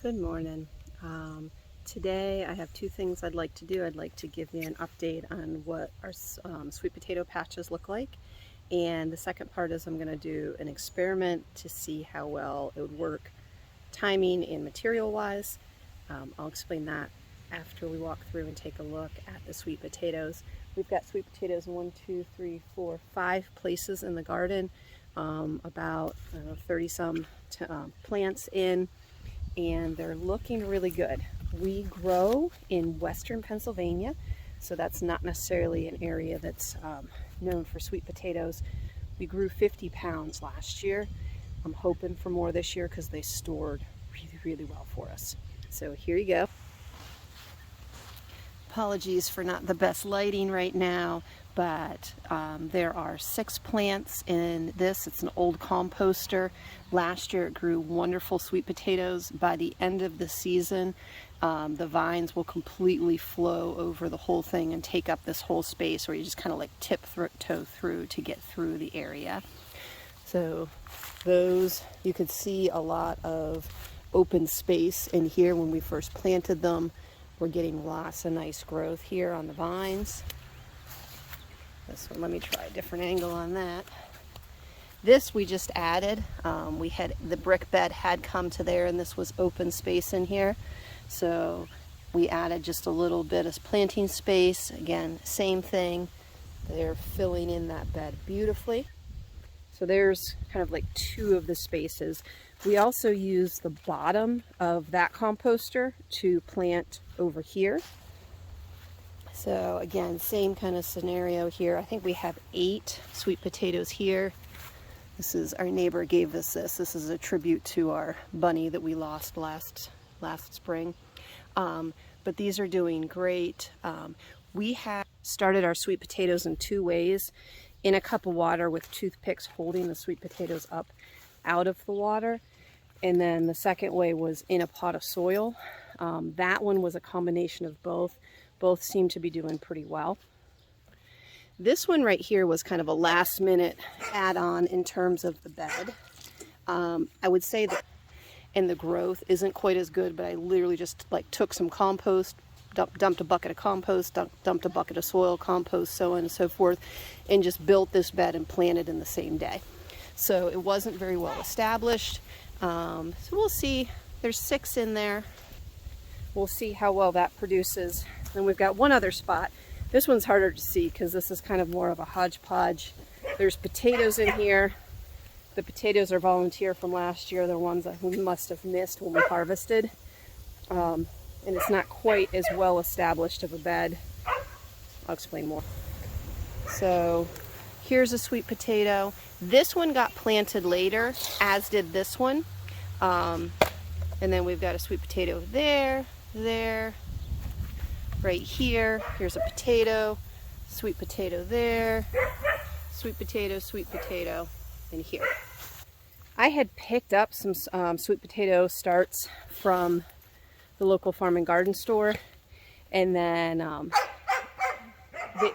Good morning. Today I have two things I'd like to do. I'd like to give you an update on what our sweet potato patches look like. And the second part is I'm going to do an experiment to see how well it would work timing and material wise. I'll explain that after we walk through and take a look at the sweet potatoes. We've got sweet potatoes in 5 places in the garden, about 30 some plants in, and they're looking really good. We grow in western Pennsylvania, so that's not necessarily an area that's known for sweet potatoes. We grew 50 pounds last year. I'm hoping for more this year because they stored really well for us. So here you go. Apologies for not the best lighting right now, but there are 6 plants in this. It's an old composter. Last year it grew wonderful sweet potatoes. By the end of the season, the vines will completely flow over the whole thing and take up this whole space, where you just kind of like tiptoe through to get through the area. So those, you could see a lot of open space in here when we first planted them. We're getting lots of nice growth here on the vines. This one, let me try a different angle on that. This we just added. We had the brick bed had come to there, and this was open space in here. So we added just a little bit of planting space. Again, same thing. They're filling in that bed beautifully. So there's kind of like 2 of the spaces. We also use the bottom of that composter to plant over here. So again, same kind of scenario here. I think we have 8 sweet potatoes here. This is, our neighbor gave us this. This is a tribute to our bunny that we lost last spring. But these are doing great. We have started our sweet potatoes in 2 ways. In a cup of water with toothpicks holding the sweet potatoes up out of the water. And then the second way was in a pot of soil. That one was a combination of both. Both seem to be doing pretty well. This one right here was kind of a last minute add-on in terms of the bed. I would say that, and the growth isn't quite as good, but I literally just like took some compost, dumped a bucket of compost, dumped a bucket of soil, compost, so on and so forth, and just built this bed and planted in the same day. So it wasn't very well established. So we'll see. There's 6 in there. We'll see how well that produces. And we've got one other spot. This one's harder to see because this is kind of more of a hodgepodge. There's potatoes in here. The potatoes are volunteer from last year. They're ones that we must have missed when we harvested. And it's not quite as well established of a bed. I'll explain more. So here's a sweet potato. This one got planted later, as did this one. And then we've got a sweet potato there, right here. Here's a potato, sweet potato there, sweet potato, and here. I had picked up some sweet potato starts from the local farm and garden store, and then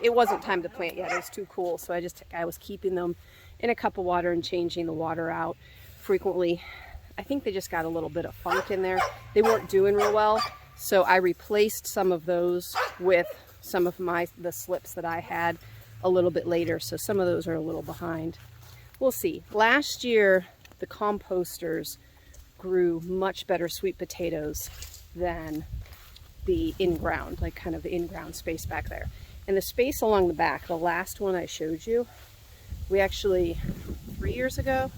it wasn't time to plant yet. It was too cool, so I was keeping them in a cup of water and changing the water out frequently. I think they just got a little bit of funk in there. They weren't doing real well, so I replaced some of those with some of the slips that I had a little bit later, so some of those are a little behind. We'll see. Last year, the composters grew much better sweet potatoes than the in-ground, like kind of the in-ground space back there. And the space along the back, the last one I showed you, we actually, 3 years ago,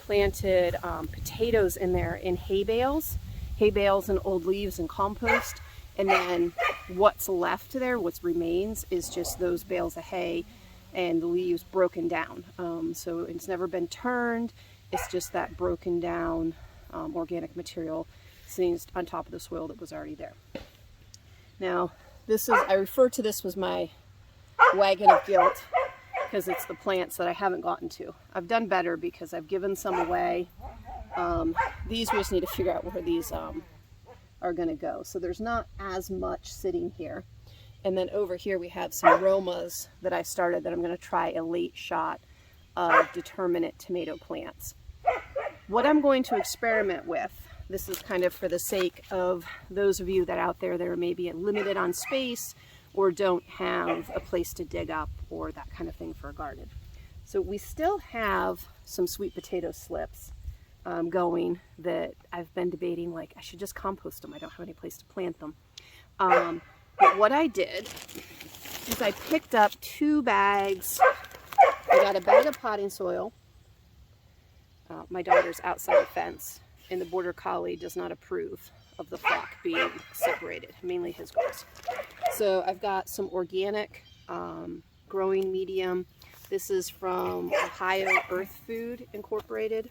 planted potatoes in there in hay bales and old leaves and compost. And then what's left there, what remains, is just those bales of hay and the leaves broken down. So it's never been turned. It's just that broken down organic material sitting on top of the soil that was already there. Now, I refer to this as my wagon of guilt, because it's the plants that I haven't gotten to. I've done better because I've given some away. These we just need to figure out where these are going to go. So there's not as much sitting here. And then over here we have some aromas that I started that I'm going to try a late shot of determinate tomato plants. What I'm going to experiment with this is kind of for the sake of those of you that out there that are maybe limited on space or don't have a place to dig up or that kind of thing for a garden. So we still have some sweet potato slips going that I've been debating, like I should just compost them. I don't have any place to plant them. But what I did is I picked up 2 bags. I got a bag of potting soil. My daughter's outside the fence, and the border collie does not approve of the flock being separated, mainly his girls. So I've got some organic growing medium. This is from Ohio Earth Food Incorporated.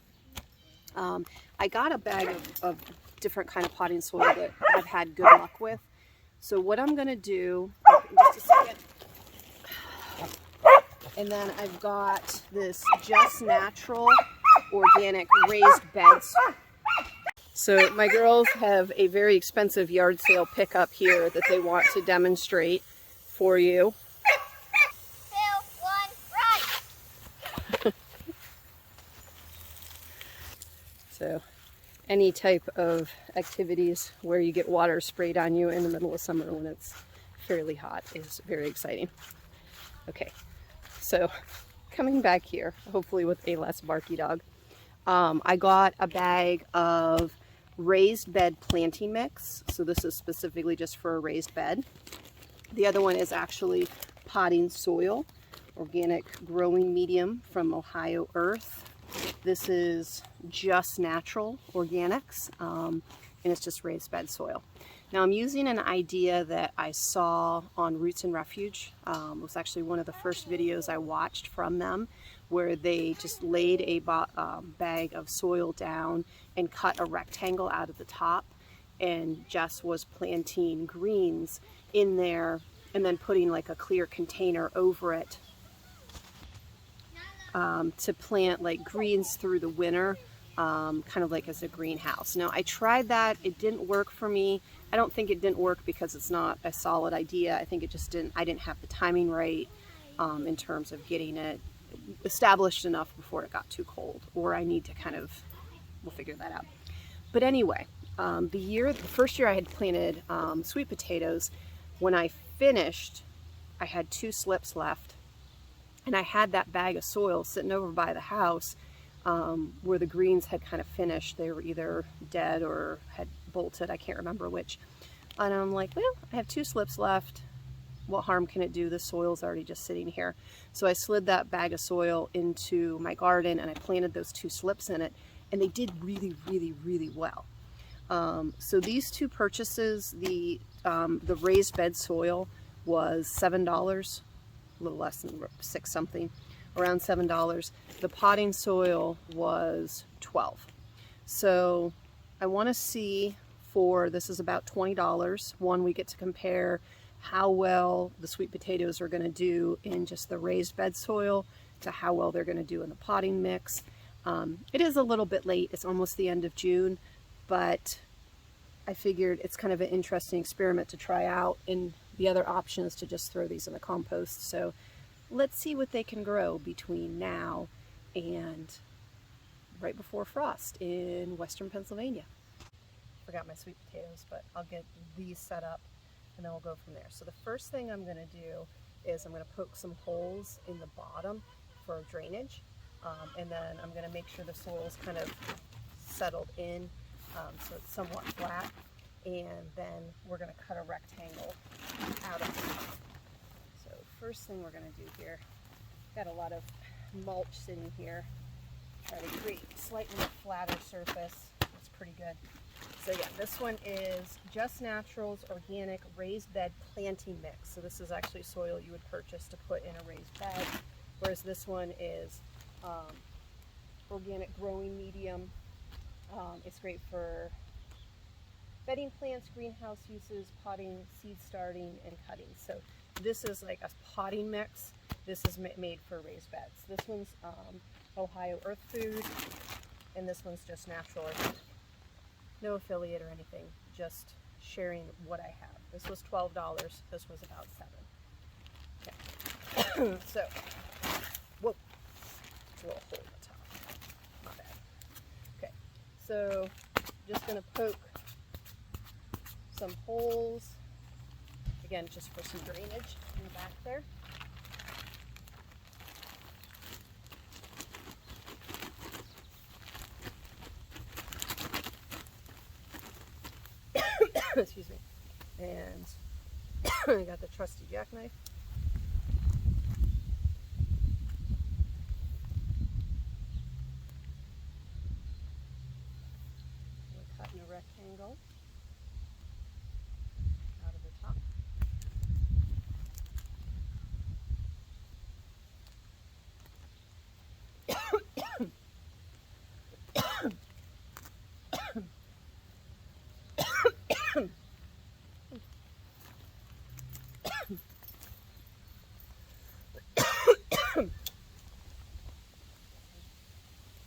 I got a bag of different kind of potting soil that I've had good luck with. So what I'm going to do, in just a second, and then I've got this Just Natural organic raised beds. So my girls have a very expensive yard sale pickup here that they want to demonstrate for you. 2, 1, run! So any type of activities where you get water sprayed on you in the middle of summer when it's fairly hot is very exciting. Okay, so coming back here, hopefully with a less barky dog, I got a bag of raised bed planting mix. So this is specifically just for a raised bed. The other one is actually potting soil, organic growing medium from Ohio Earth. This is Just Natural Organics, and it's just raised bed soil. Now I'm using an idea that I saw on Roots and Refuge. It was actually one of the first videos I watched from them, where they just laid a bag of soil down and cut a rectangle out of the top, and Jess was planting greens in there and then putting like a clear container over it to plant like greens through the winter, kind of like as a greenhouse. Now I tried that, it didn't work for me. I don't think it didn't work because it's not a solid idea. I think it just I didn't have the timing right in terms of getting it established enough before it got too cold, or I need to kind of, we'll figure that out. But anyway, the first year I had planted sweet potatoes, when I finished, I had 2 slips left, and I had that bag of soil sitting over by the house where the greens had kind of finished. They were either dead or had bolted, I can't remember which. And I'm like, well, I have 2 slips left. What harm can it do? The soil's already just sitting here. So I slid that bag of soil into my garden and I planted those 2 slips in it, and they did really, really, really well. So these 2 purchases, the raised bed soil was $7, a little less than 6 something, around $7. The potting soil was $12. So I want to see, this is about $20. One, we get to compare how well the sweet potatoes are going to do in just the raised bed soil to how well they're going to do in the potting mix. It is a little bit late, it's almost the end of June, but I figured it's kind of an interesting experiment to try out, and the other option is to just throw these in the compost. So let's see what they can grow between now and right before frost in western Pennsylvania. Forgot my sweet potatoes, but I'll get these set up and then we'll go from there. So the first thing I'm going to do is I'm going to poke some holes in the bottom for drainage, and then I'm going to make sure the soil's kind of settled in so it's somewhat flat, and then we're going to cut a rectangle out of it. So first thing we're going to do here, got a lot of mulch sitting here, try to create a slightly flatter surface. That's pretty good. So yeah, this one is Just Natural's Organic Raised Bed Planting Mix. So this is actually soil you would purchase to put in a raised bed, whereas this one is organic growing medium. It's great for bedding plants, greenhouse uses, potting, seed starting, and cutting. So this is like a potting mix. This is made for raised beds. This one's Ohio Earth Food, and this one's Just Natural Organic. No affiliate or anything, just sharing what I have. This was $12, this was about $7. Okay. So, whoa, it's a little hole in the top. Not bad. Okay, so Just going to poke some holes, again, just for some drainage in the back there. Excuse me. And I got the trusty jackknife. We're cutting a rectangle out of the top.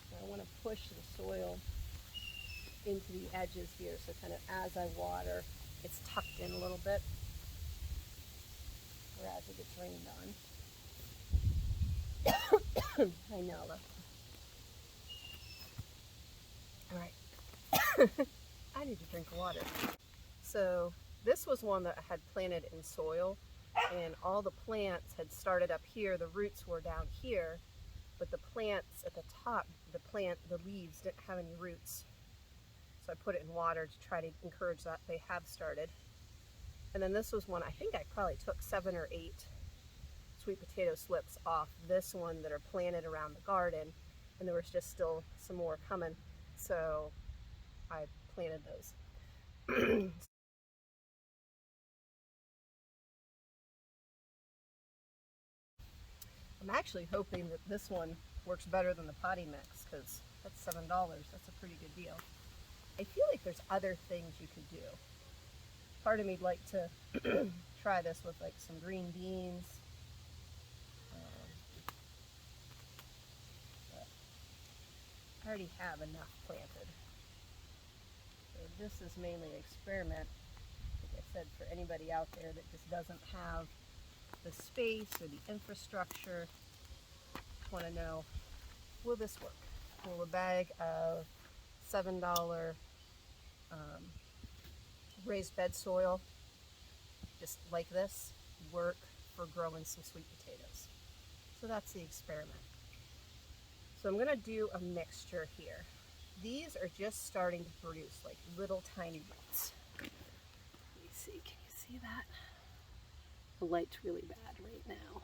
I want to push the soil into the edges here, so kind of as I water, it's tucked in a little bit, or as it gets rained on. I know. All right. I need to drink water. So this was one that I had planted in soil, and all the plants had started up here. The roots were down here, but the plants at the top, the leaves didn't have any roots. So I put it in water to try to encourage that. They have started. And then this was one, I think I probably took 7 or 8 sweet potato slips off this one that are planted around the garden, and there was just still some more coming. So I planted those. I'm actually hoping that this one works better than the potty mix, because that's $7. That's a pretty good deal. I feel like there's other things you could do. Part of me'd like to try this with like some green beans. But I already have enough planted. So this is mainly an experiment, like I said, for anybody out there that just doesn't have the space or the infrastructure. Want to know, will this work? Will a bag of $7 raised bed soil, just like this, work for growing some sweet potatoes? So that's the experiment. So I'm going to do a mixture here. These are just starting to produce like little tiny roots. Let me see, can you see that? The light's really bad right now,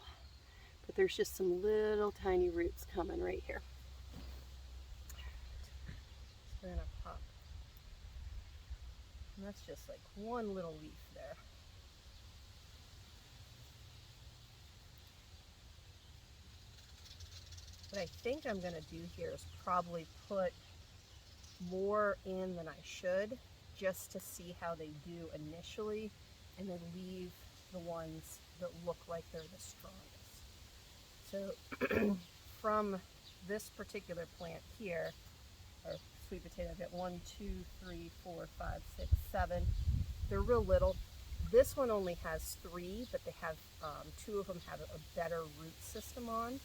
but there's just some little tiny roots coming right here. So we're going to pop. And that's just like one little leaf there. What I think I'm going to do here is probably put more in than I should, just to see how they do initially, and then leave the ones that look like they're the strongest. So from this particular plant here, or sweet potato, I've got 1, 2, 3, 4, 5, 6, 7. They're real little. This one only has 3, but they have 2 of them have a better root system on.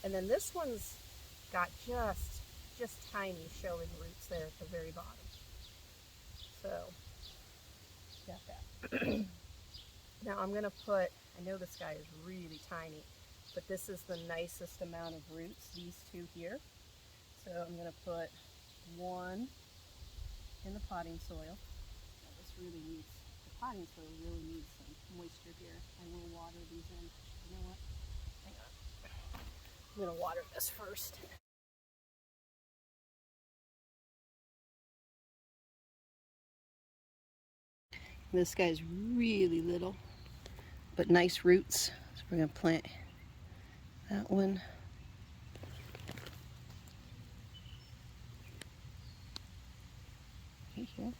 And then this one's got just tiny showing roots there at the very bottom. So, got that. Now I'm going to put, I know this guy is really tiny, but this is the nicest amount of roots, these 2 here. So I'm going to put 1 in the potting soil. This really needs, the potting soil really needs some moisture here. I will water these in. You know what? Hang on. I'm going to water this first. This guy's really little, but nice roots. So we're going to plant that one. Right here.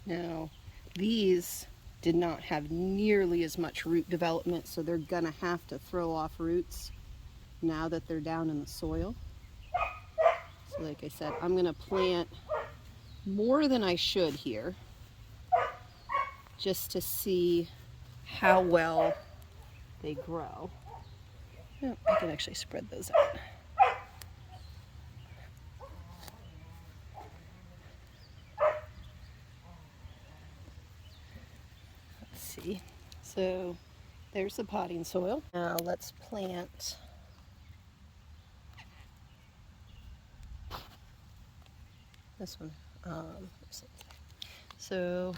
Now, these did not have nearly as much root development, so they're going to have to throw off roots now that they're down in the soil. So like I said, I'm going to plant more than I should here, just to see how well they grow. Oh, I can actually spread those out. Let's see. So there's the potting soil. Now let's plant this one. So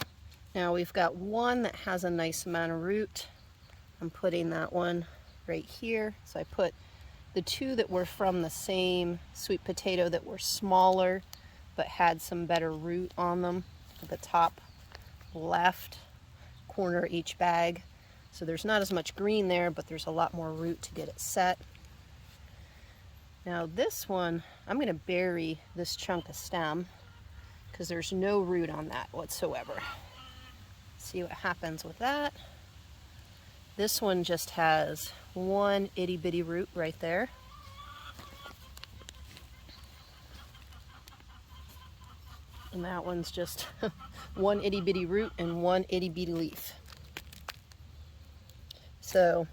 now we've got one that has a nice amount of root. I'm putting that one right here. So I put the two that were from the same sweet potato that were smaller but had some better root on them at the top left corner of each bag. So there's not as much green there, but there's a lot more root to get it set. Now this one, I'm going to bury this chunk of stem because there's no root on that whatsoever. See what happens with that. This one just has one itty bitty root right there. And that one's just one itty bitty root and one itty bitty leaf. So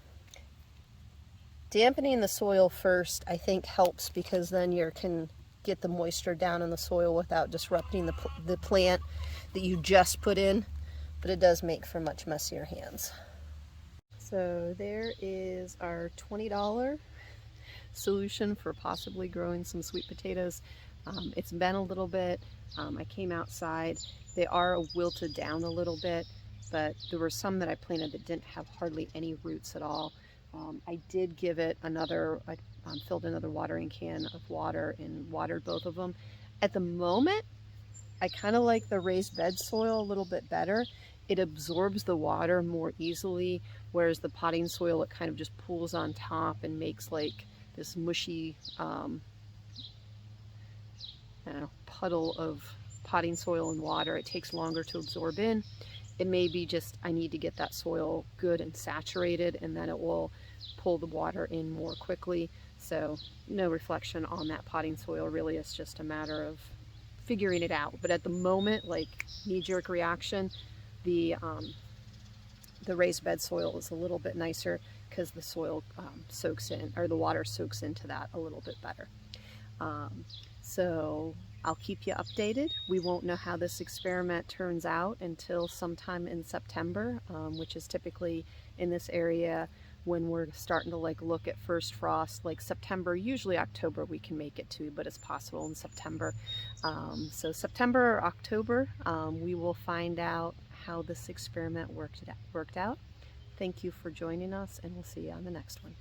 dampening the soil first, I think, helps because then you can get the moisture down in the soil without disrupting the plant that you just put in, but it does make for much messier hands. So there is our $20 solution for possibly growing some sweet potatoes. It's been a little bit. I came outside. They are wilted down a little bit, but there were some that I planted that didn't have hardly any roots at all. I did give it another, I filled another watering can of water and watered both of them. At the moment, I kind of like the raised bed soil a little bit better. It absorbs the water more easily, whereas the potting soil, it kind of just pools on top and makes like this mushy puddle of potting soil and water. It takes longer to absorb in. It may be just I need to get that soil good and saturated, and then it will pull the water in more quickly. So no reflection on that potting soil, really. It's just a matter of figuring it out. But at the moment, like knee-jerk reaction, the raised bed soil is a little bit nicer because the soil soaks in, or the water soaks into that a little bit better. So I'll keep you updated. We won't know how this experiment turns out until sometime in September, which is typically in this area when we're starting to look at first frost, like September. Usually October we can make it to, but it's possible in September. So September or October, we will find out how this experiment worked out. Thank you for joining us, and we'll see you on the next one.